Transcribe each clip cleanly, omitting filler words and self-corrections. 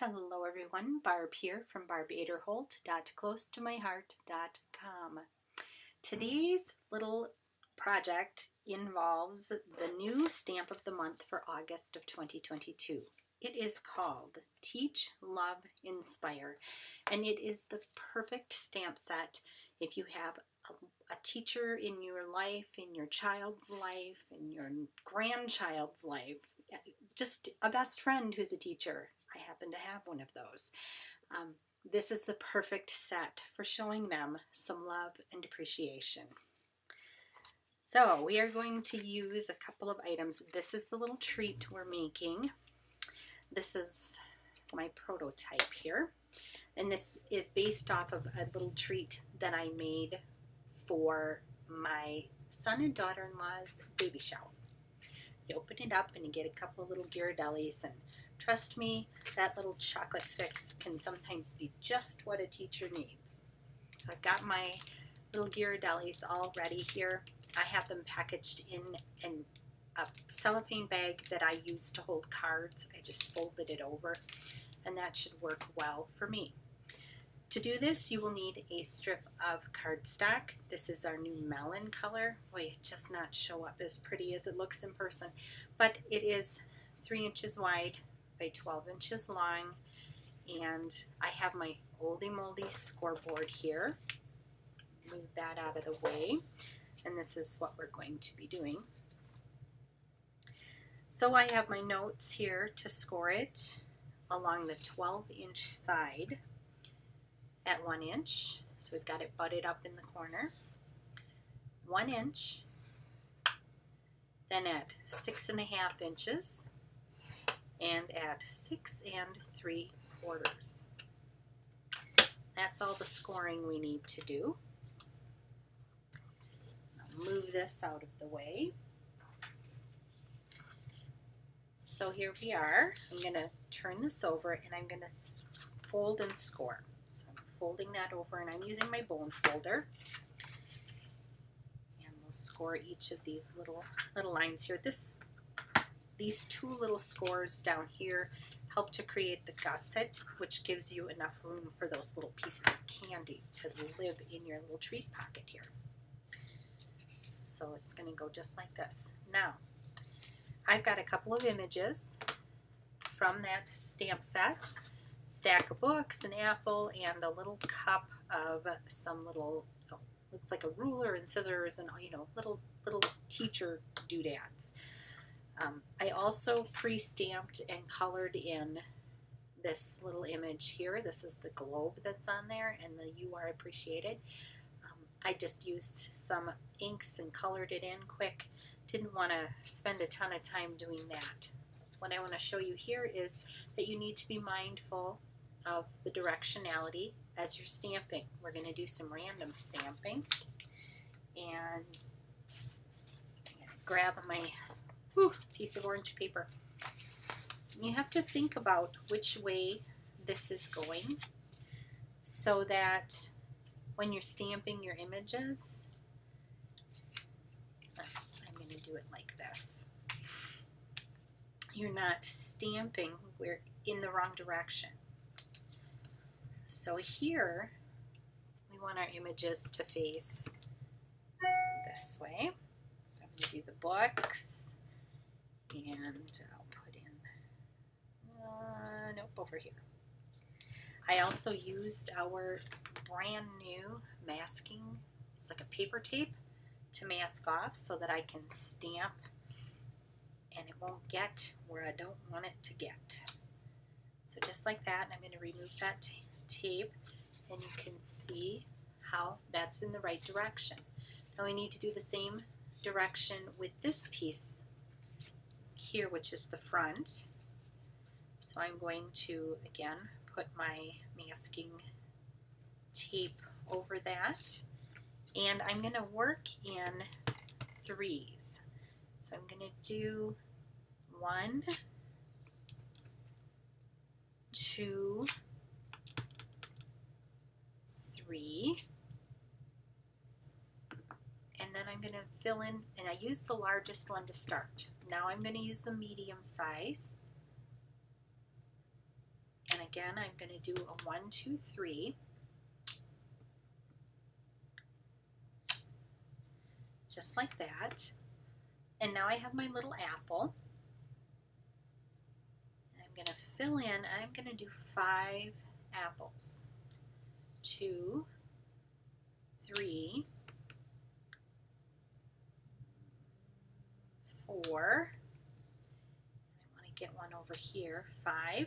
Hello everyone, Barb here from barbaderholt.closetomyheart.com. Today's little project involves the new stamp of the month for August of 2022. It is called Teach, Love, Inspire, and it is the perfect stamp set if you have a teacher in your life, in your child's life, in your grandchild's life, just a best friend who's a teacher. I happen to have one of those. This is the perfect set for showing them some love and appreciation. So we are going to use a couple of items. This is the little treat we're making. This is my prototype here. And this is based off of a little treat that I made for my son and daughter-in-law's baby shower. You open it up and you get a couple of little Ghirardellis, and trust me, that little chocolate fix can sometimes be just what a teacher needs. So I've got my little Ghirardellis all ready here. I have them packaged in a cellophane bag that I use to hold cards. I just folded it over, and that should work well for me. To do this, you will need a strip of cardstock. This is our new melon color. Boy, it does not show up as pretty as it looks in person, but it is 3 inches wide by 12 inches long, and I have my oldie moldy scoreboard here. Move that out of the way, and this is what we're going to be doing. So I have my notes here to score it along the 12-inch side at 1 inch. So we've got it butted up in the corner. 1 inch, then at 6.5 inches, and at 6 3/4. That's all the scoring we need to do. I'll move this out of the way. So here we are. I'm going to turn this over and I'm going to fold and score. So I'm folding that over and I'm using my bone folder. And we'll score each of these little lines here. These two little scores down here help to create the gusset, which gives you enough room for those little pieces of candy to live in your little treat pocket here. So it's going to go just like this. Now, I've got a couple of images from that stamp set. Stack of books, an apple, and a little cup of some little, looks like a ruler and scissors and, little teacher doodads. I also pre-stamped and colored in this little image here. This is the globe that's on there and the "You Are Appreciated." I just used some inks and colored it in quick. Didn't want to spend a ton of time doing that. What I want to show you here is that you need to be mindful of the directionality as you're stamping. We're going to do some random stamping, and I'm going to grab my piece of orange paper. You have to think about which way this is going so that when you're stamping your images, I'm going to do it like this. You're not stamping in the wrong direction. So here, we want our images to face this way. So I'm going to do the books, and I'll put in, nope, over here. I also used our brand new masking, it's like a paper tape, to mask off so that I can stamp and it won't get where I don't want it to get. So just like that, I'm going to remove that tape, and you can see how that's in the right direction. Now we need to do the same direction with this piece here, which is the front. So I'm going to, again, put my masking tape over that, and I'm going to work in threes. So I'm going to do 1, 2, 3, and then I'm going to fill in, and I used the largest one to start. Now I'm going to use the medium size, and I'm again, I'm going to do a 1, 2, 3. Just like that. And now I have my little apple. And I'm going to fill in, and I'm going to do 5 apples. 2, 3, 4. I want to get one over here, 5.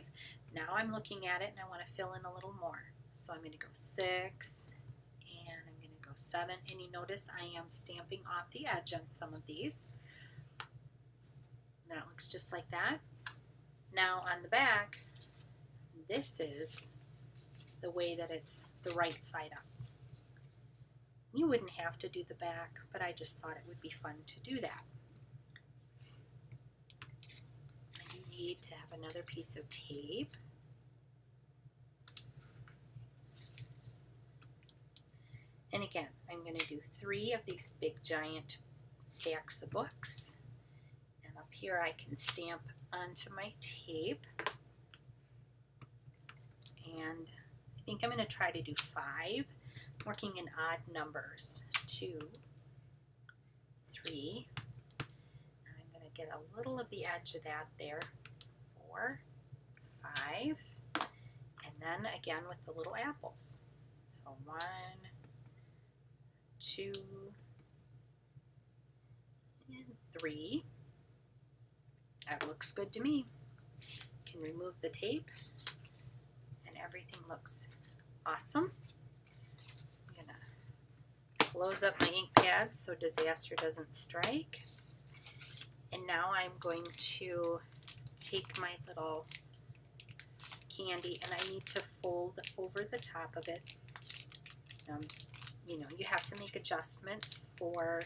Now I'm looking at it and I want to fill in a little more. So I'm going to go 6, and I'm going to go 7. And you notice I am stamping off the edge on some of these. And that looks just like that. Now on the back, this is the way that it's the right side up. You wouldn't have to do the back, but I just thought it would be fun to do that. And you need to have another piece of tape. And again, I'm going to do 3 of these big giant stacks of books. And up here I can stamp onto my tape. And I think I'm going to try to do 5, working in odd numbers. 2, 3. And I'm going to get a little of the edge of that there. 4, 5. And then again with the little apples. So 1, 2, and 3. That looks good to me. You can remove the tape and everything looks awesome. I'm going to close up my ink pad so disaster doesn't strike. And now I'm going to take my little candy and I need to fold over the top of it. You know, you have to make adjustments for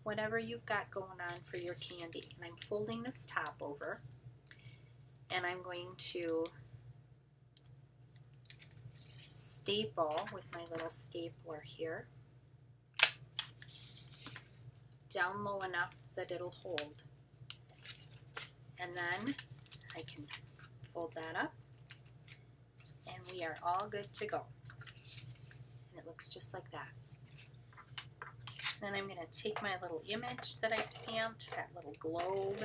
whatever you've got going on for your candy. And I'm folding this top over, and I'm going to staple with my little stapler here down low enough that it'll hold. And then I can fold that up, and we are all good to go. And it looks just like that. Then I'm going to take my little image that I stamped, that little globe,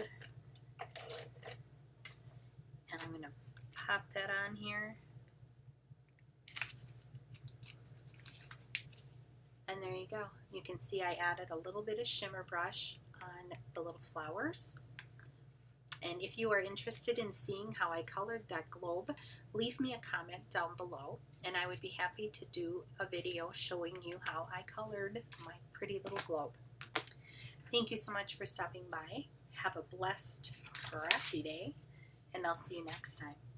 and I'm going to pop that on here. And there you go. You can see I added a little bit of shimmer brush on the little flowers. And if you are interested in seeing how I colored that globe, leave me a comment down below, and I would be happy to do a video showing you how I colored my pretty little globe. Thank you so much for stopping by. Have a blessed, crafty day, and I'll see you next time.